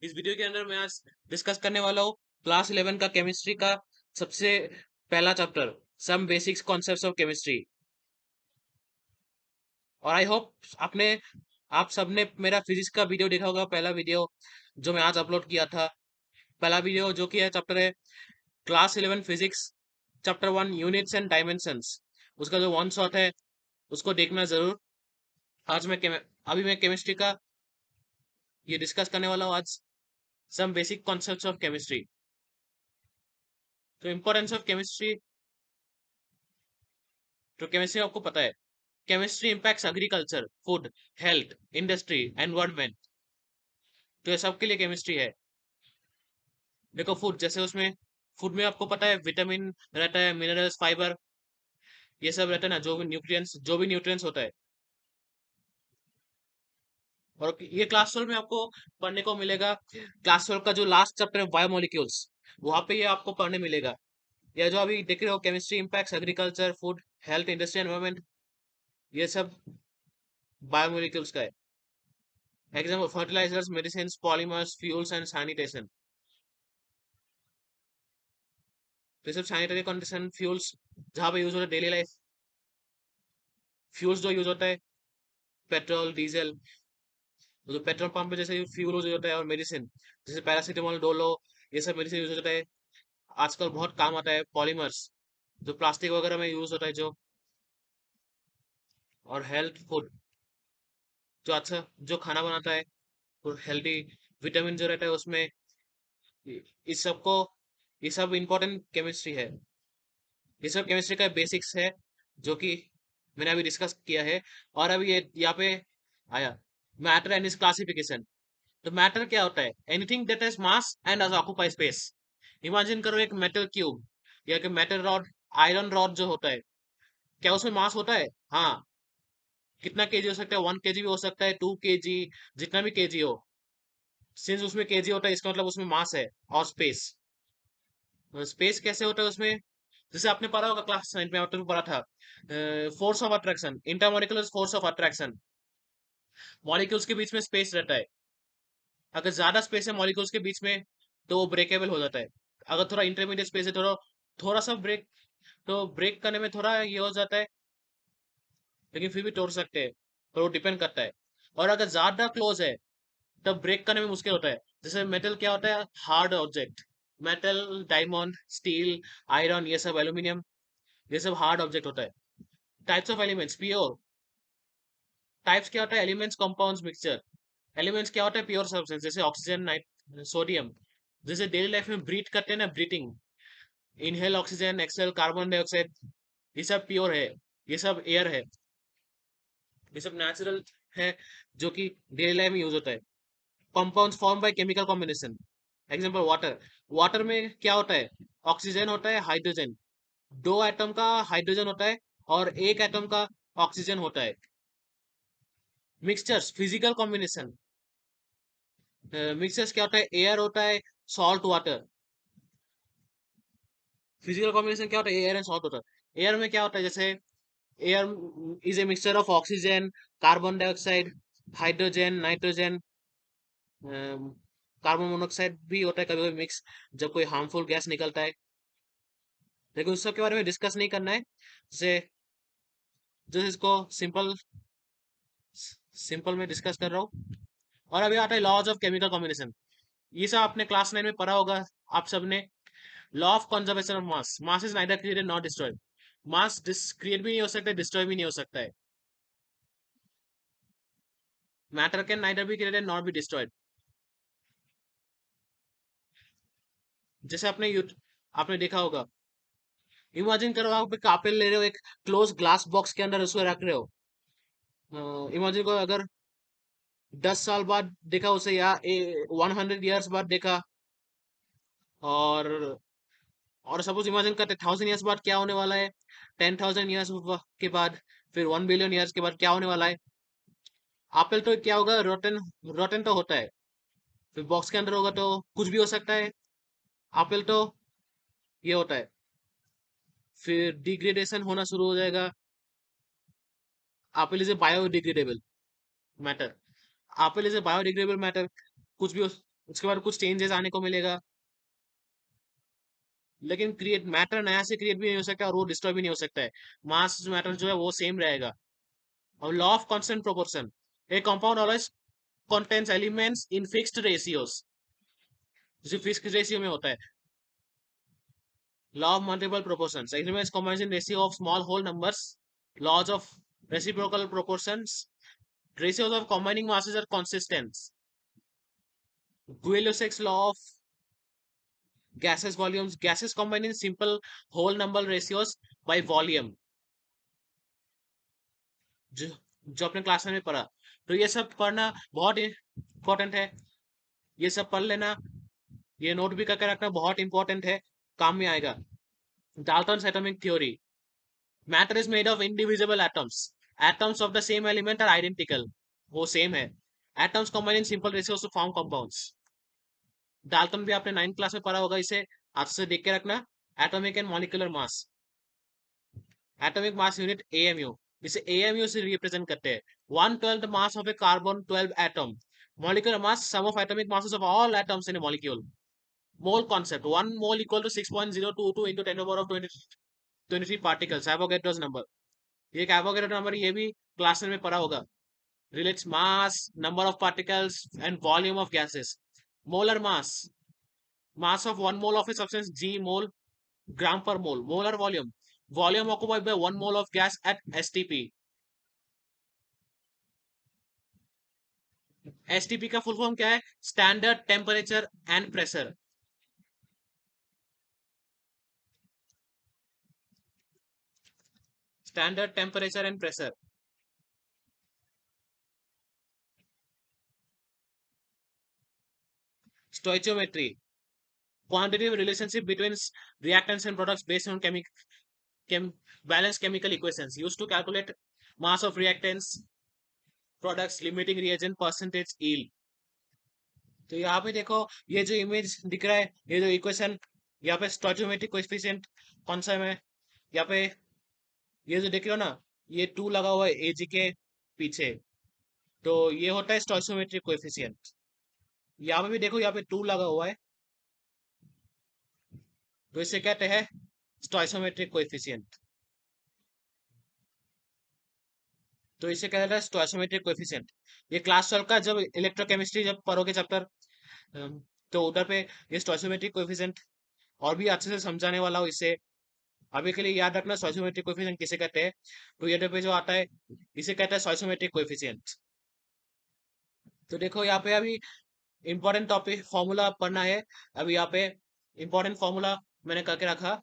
इस वीडियो के अंदर मैं आज डिस्कस करने वाला हूँ क्लास 11 का केमिस्ट्री का सबसे पहला chapter some basics concepts of chemistry. और आई होप आपने आप सबने मेरा फिजिक्स का वीडियो देखा होगा, पहला वीडियो जो मैं आज अपलोड किया था। पहला वीडियो जो कि है चैप्टर है class 11 physics chapter 1 units and dimensions. उसका जो वन शॉट है उसको देखना जरूर। आज मैं अभी मैं केमिस्ट्री का ये डिस्कस करने वाला हूँ आज, some basic concepts of chemistry. तो इम्पोर्टेंस ऑफ केमिस्ट्री, तो केमिस्ट्री आपको पता है chemistry impacts agriculture, food, health, industry, environment. तो ये सबके लिए केमिस्ट्री है। देखो फूड, जैसे उसमें फूड में आपको पता है विटामिन रहता है, मिनरल्स, फाइबर, ये सब रहता है ना, जो भी न्यूट्रिएंट्स होता है। और ये क्लास 12 में आपको पढ़ने को मिलेगा। क्लास 12 का जो लास्ट चैप्टर है बायोमोलिक्यूल्स, वहां पे ये आपको पढ़ने मिलेगा। या जो अभी देख रहे हो chemistry impacts agriculture, food, health, industry, environment, ये सब बायोमोलिक्यूल्स का है। Example fertilizers, medicine, polymers, fuels and sanitation. तो ये सब सैनिटरी कंडीशन, फ्यूल्स जहाँ पे यूज होता है डेली लाइफ। फ्यूल्स जो यूज होता है पेट्रोल, डीजल, जो पेट्रोल पंप पे जैसे फ्यूल यूज होता है। और मेडिसिन जैसे पैरासीटामोल, डोलो, ये सब मेडिसिन यूज होता है। आजकल बहुत काम आता है पॉलीमर्स, जो प्लास्टिक वगैरह में यूज होता है जो। और हेल्थ फूड, जो अच्छा जो खाना बनाता है, और हेल्दी विटामिन जो रहता है उसमें। इस सब को, ये सब इंपॉर्टेंट केमिस्ट्री है। ये सब केमिस्ट्री का बेसिक्स है जो कि मैंने अभी डिस्कस किया है। और अभी ये यहाँ पे आया मैटर एंड इज क्लासिफिकेशन। तो मैटर क्या होता है? Anything that has mass and as occupy space. Imagine करो एक मेटल क्यूब या कि मेटल रॉड, आयरन रॉड जो होता है, क्या उसमें मास होता है? हाँ। कितना केजी हो सकता है? 1 केजी भी हो सकता है, 2 केजी, जितना भी केजी हो। सिंस उसमें केजी होता है इसका मतलब उसमें मास है। और स्पेस, स्पेस कैसे होता है उसमें? जैसे आपने पढ़ा होगा क्लास 9 में, आपने पढ़ा था force of attraction, intermolecular force of attraction. Molecules के बीच में स्पेस रहता है। अगर ज्यादा स्पेस है मॉलिक्यूल्स के बीच में तो वो ब्रेकेबल हो जाता है। अगर थोड़ा इंटरमीडिएट स्पेस है, थोड़ा थोड़ा सा ब्रेक, तो ब्रेक करने में थोड़ा ये हो जाता है, लेकिन फिर भी तोड़ सकते हैं। पर वो डिपेंड करता है। और अगर ज्यादा क्लोज है तब ब्रेक करने में मुश्किल होता है। जैसे मेटल क्या होता है? Hard object. Metal, diamond, steel, iron, ये सब, एल्यूमिनियम, ये सब हार्ड ऑब्जेक्ट होता है। Types of elements, pure. Types क्या होता है? Elements, compounds, mixture. एलिमेंट्स क्या होता है? प्योर सब्सटेंस, जैसे ऑक्सीजन, नाइट, सोडियम। जैसे डेली लाइफ में ब्रीथ करते हैं ना, breathing, inhale oxygen, exhale carbon dioxide, ये सब प्योर है। ये सब एयर है। ये सब नेचुरल है, जो कि डेली लाइफ में यूज होता है। Compounds form by chemical combination. Example water. Water में क्या होता है? ऑक्सीजन होता है, हाइड्रोजन, दो एटम का हाइड्रोजन होता है, और एक एटम का ऑक्सीजन होता है। Mixtures, physical combination. मिक्सचर्स क्या होता है? एयर होता है, सॉल्ट वाटर। फिजिकल कॉम्बिनेशन क्या होता है? एयर एंड सॉल्ट होता है। एयर में क्या होता है? जैसे air is a mixture of oxygen, carbon dioxide, hydrogen, nitrogen, carbon monoxide भी होता है कभी कभी मिक्स, जब कोई हार्मफुल गैस निकलता है। लेकिन उस सब के बारे में डिस्कस नहीं करना है। जैसे जैसे इसको सिंपल सिंपल में डिस्कस कर रहा हूँ। और अभी आता है लॉज ऑफ केमिकल कॉम्बिनेशन। ये सब आपने क्लास 9 में पढ़ा होगा आप सबने। Law of conservation of mass, mass is neither created not destroyed. Mass create भी नहीं हो सकता, डिस्ट्रॉय भी नहीं हो सकता है। Matter can neither be created not be destroyed. जैसे आपने देखा होगा, इमेजिन करो आप एक एप्पल ले रहे हो, एक क्लोज ग्लास बॉक्स के अंदर उसको रख रहे हो। इमेजिन करो अगर 10 साल बाद देखा उसे, या 100 ईयर्स बाद देखा। और और सपोज इमेजिन करते 1000 ईयर्स बाद क्या होने वाला है, 10,000 ईयर्स के बाद, फिर 1 बिलियन ईयर्स के बाद क्या होने वाला है। एप्पल तो क्या होगा? रोटन, रोटन तो होता है। फिर बॉक्स के अंदर होगा तो कुछ भी हो सकता है। एप्पल तो ये होता है, फिर डिग्रेडेशन होना शुरू हो जाएगा। Apple is a biodegradable matter. Apple is a biodegradable matter. कुछ भी हो, उसके बाद कुछ चेंजेस आने को मिलेगा, लेकिन क्रिएट मैटर नया से क्रिएट भी नहीं हो सकता और वो डिस्ट्रॉय भी नहीं हो सकता है। मास मैटर जो है वो सेम रहेगा। और law of constant proportion, A compound always contains elements in fixed ratios, जो फिक्स्ड रेशियो में होता है। Law of multiple proportions. Elements combines in ratio of small whole numbers. Laws of reciprocal proportions. Ratios of combining masses are consistent. Guillaume-Sachs law of gases volumes. Gases combine in simple whole number ratios by volume. जो जो अपने class में पढ़ा, तो ये सब पढ़ना बहुत इंपॉर्टेंट है। ये सब पढ़ लेना, ये नोट भी करके रखना, बहुत इंपॉर्टेंट है, काम में आएगा। Dalton's atomic theory. Matter is made of indivisible atoms. Atoms of the same element are identical. वो सेम है। Atoms combine in simple ratios to form compounds. Dalton भी आपने 9th क्लास में पढ़ा होगा, इसे हाथ से देख के रखना। Atomic and molecular mass, atomic mass unit AMU, इसे एएमयू से रिप्रेजेंट करते हैं। 1/12 mass of a carbon 12 atom. Molecular mass, sum of atomic masses of all atoms in a molecule. Mole concept, 1 mole equal to 6.022 into 10 to the power of 23 particles, Avogadro's number। ये एक Avogadro number, ये भी class में पढ़ा होगा। Relates mass, number of particles and volume of gases। molar mass of 1 mole of a substance g mole, gram per mole। molar volume occupied by 1 mole of gas at STP। STP का full form क्या है? Standard temperature and pressure. Standard temperature and pressure. Stoichiometry, quantitative relationship between reactants and products based on balanced chemical equations used to calculate mass of reactants, products, limiting reagent, percentage yield। तो यहाँ पे देखो, ये जो image दिख रहा है, ये जो इक्वेशन, यहाँ पे स्टोइचियोमेट्रिक कोएफिशिएंट कौन सा है? यहाँ पे ये जो देख रहे हो ना, ये 2 लगा हुआ है एजी के पीछे, तो ये होता है स्टोइचियोमेट्रिक कोएफिशिएंट। यहाँ पे भी देखो, यहाँ पे 2 लगा हुआ है, तो इसे कहते हैं स्टोइचियोमेट्रिक कोएफिशिएंट। तो इसे कहते हैं स्टोइचियोमेट्रिक कोएफिशिएंट। ये क्लास 12 का जब इलेक्ट्रोकेमिस्ट्री जब पढ़ोगे चैप्टर, तो उधर पे ये स्टोइचियोमेट्रिक कोएफिशिएंट और भी अच्छे से समझाने वाला हूँ इसे। अभी के लिए याद रखना स्टोइचियोमेट्रिक कोएफिशिएंट किसे कहते हैं। तो ये पे जो आता है, इसे कहता है स्टोइचियोमेट्रिक कोएफिशिएंट। तो देखो यहाँ पे अभी इंपॉर्टेंट टॉपिक फॉर्मूला पढ़ना है। अभी यहाँ पे इंपॉर्टेंट फॉर्मूला मैंने करके रखा।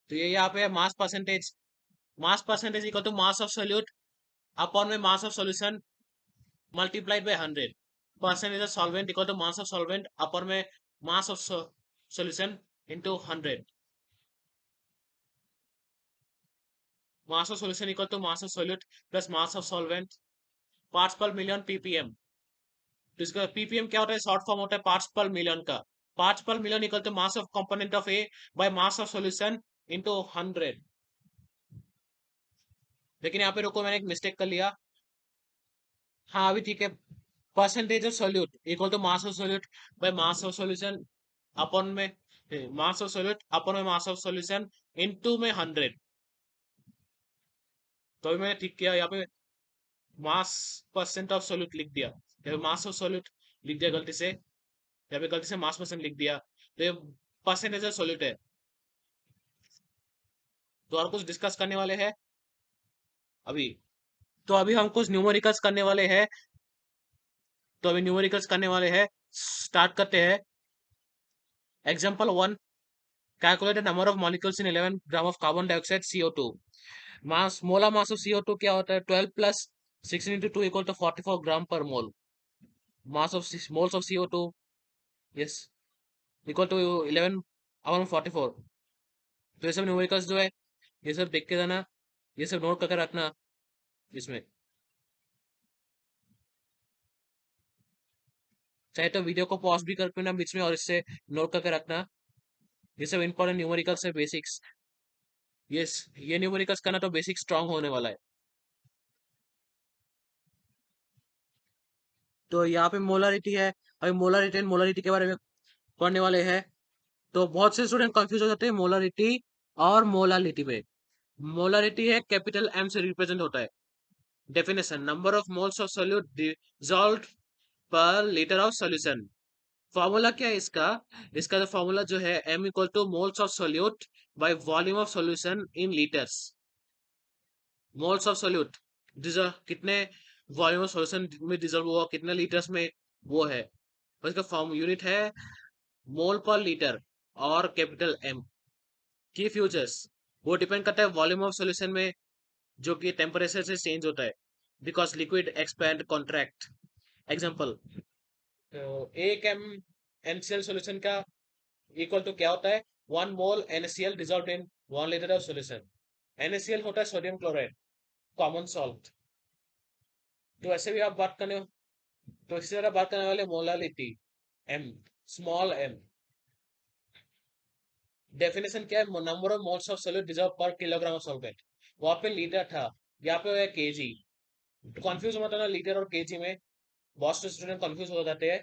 तो ये यहाँ पे mass percentage equal to mass of solute upon में mass of solution multiplied by 100। Percentage of solvent equal to mass of solvent upon में mass of solution into 100। Mass of solution equal to mass of solute plus mass of solvent, parts per million PPM. तो इसका ppm क्या होता है? Short form होता है parts per million का। Parts per million equal to mass of component of A by mass of solution into 100। लेकिन यहाँ पे रुको, मैंने एक मिस्टेक कर लिया। हाँ अभी ठीक है। Percentage of solute equal to mass of solute by mass of solution upon में मास ऑफ सोल्यूट अपॉन में मास ऑफ सॉल्यूशन इनटू में 100। तो अभी मैंने ठीक किया, यहाँ पे मास परसेंट ऑफ सोल्यूट लिख दिया, यहाँ पे मास ऑफ सोल्यूट लिख दिया गलती से, यहाँ पे गलती से मास परसेंट लिख दिया, तो ये परसेंटेज ऑफ सोल्यूट है। तो और कुछ डिस्कस करने वाले हैं अभी? तो अभी हम कुछ न्यूमेरिकल्स करने वाले हैं। तो अभी न्यूमेरिकल्स करने वाले हैं, स्टार्ट करते हैं। Example 1, calculate the number of molecules in 11 gram of carbon dioxide CO2। Mass, molar mass of CO2 क्या होता है? 12 plus 16 into 2 equal to 44 gram per mole. Mass of moles of CO2, yes, equal to 11 upon 44। तो ये सब numericals जो है, ये सब देख के जाना, ये सब नोट करके रखना इसमें। चाहे तो वीडियो को पॉज भी करके ना बीच में, और इससे नोट करके रखना। ये सब इंपॉर्टेंट न्यूमेरिकल्स है, बेसिक्स। यस, ये न्यूमेरिकल्स करना तो बेसिक स्ट्रांग होने वाला है। तो यहाँ पे मोलरिटी है। अभी मोलरिटी एंड मोलरिटी के बारे में पढ़ने वाले हैं। तो बहुत से स्टूडेंट कंफ्यूज हो जाते हैं मोलरिटी और मोलालिटी पे। मोलरिटी है कैपिटल एम से रिप्रेजेंट होता है। Definition, number of moles of solute dissolved पर लीटर ऑफ सॉल्यूशन। फॉर्मूला क्या है इसका? इसका जो फॉर्मूला जो है m equal two moles of solute by volume of solution in litres. Moles of solute कितने वॉल्यूम ऑफ सॉल्यूशन में डिजोल्व हुआ, कितने लीटर्स में, वो है। और इसका फॉर्म यूनिट है मोल पर लीटर और कैपिटल एम। की फ्यूचर्स, वो डिपेंड करता है वॉल्यूम ऑफ सॉल्यूशन में, जो कि टेम्परेचर से चेंज होता है। Because liquid expand contract. Example, एक एम NaCl सॉल्यूशन का इक्वल टू क्या होता है? 1 मोल NaCl dissolve in 1 litre of solution. NaCl होता है सोडियम क्लोराइड, कॉमन सॉल्ट। तो ऐसे भी आप बात करने, तो इसी तरह बात करने वाले molality, M, small M. Definition क्या है? Number of moles of solute dissolve per kilogram of solvent. वहां पे लीटर था, यहाँ पे है केजी। कंफ्यूज मत होना लीटर और केजी में, बहुत से स्टूडेंट कंफ्यूज हो जाते हैं।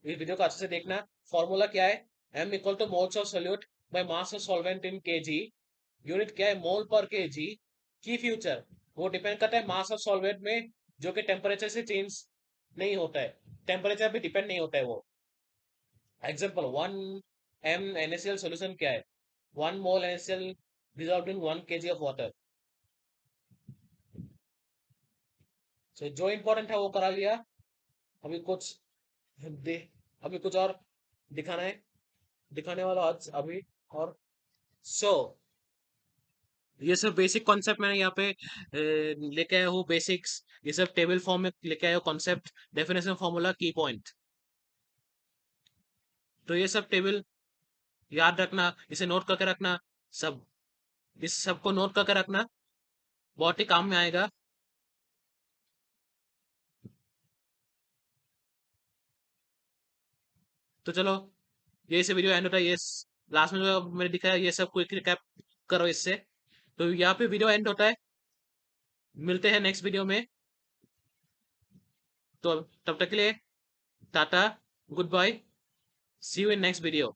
इस वीडियो को अच्छे से देखना। फॉर्मूला क्या है? m equal two moles of solute by mass of solvent in KG. Unit क्या है? मोल पर केजी। की फ्यूचर, वो डिपेंड करता है मास ऑफ सॉल्वेंट में, जो कि टेम्परेचर से चेंज नहीं होता है, टेम्परेचर पे डिपेंड नहीं होता है वो। एग्जाम्पल, 1 m NaCl सोल्यूशन क्या है? 1 मोल NaCl dissolved in 1 kg of water। so, जो इंपॉर्टेंट है वो करा लिया। अभी कुछ दे अभी कुछ और दिखाना है, दिखाने वाला आज अभी। और सो ये सब बेसिक कॉन्सेप्ट मैंने यहाँ पे लेके आया हूँ। बेसिक्स ये सब टेबल फॉर्म में लेके आया हूँ कॉन्सेप्ट, डेफिनेशन, फॉर्मूला, की पॉइंट। तो ये सब टेबल याद रखना, इसे नोट करके रखना। सब इस सबको नोट करके रखना, बहुत ही काम में आएगा। तो चलो, ये से वीडियो एंड होता है। ये लास्ट में जो मैंने दिखाया ये सब क्विक रिकैप करो इससे। तो यहाँ पे वीडियो एंड होता है। मिलते हैं नेक्स्ट वीडियो में। तो तब तक के लिए टाटा, goodbye, see you in next video.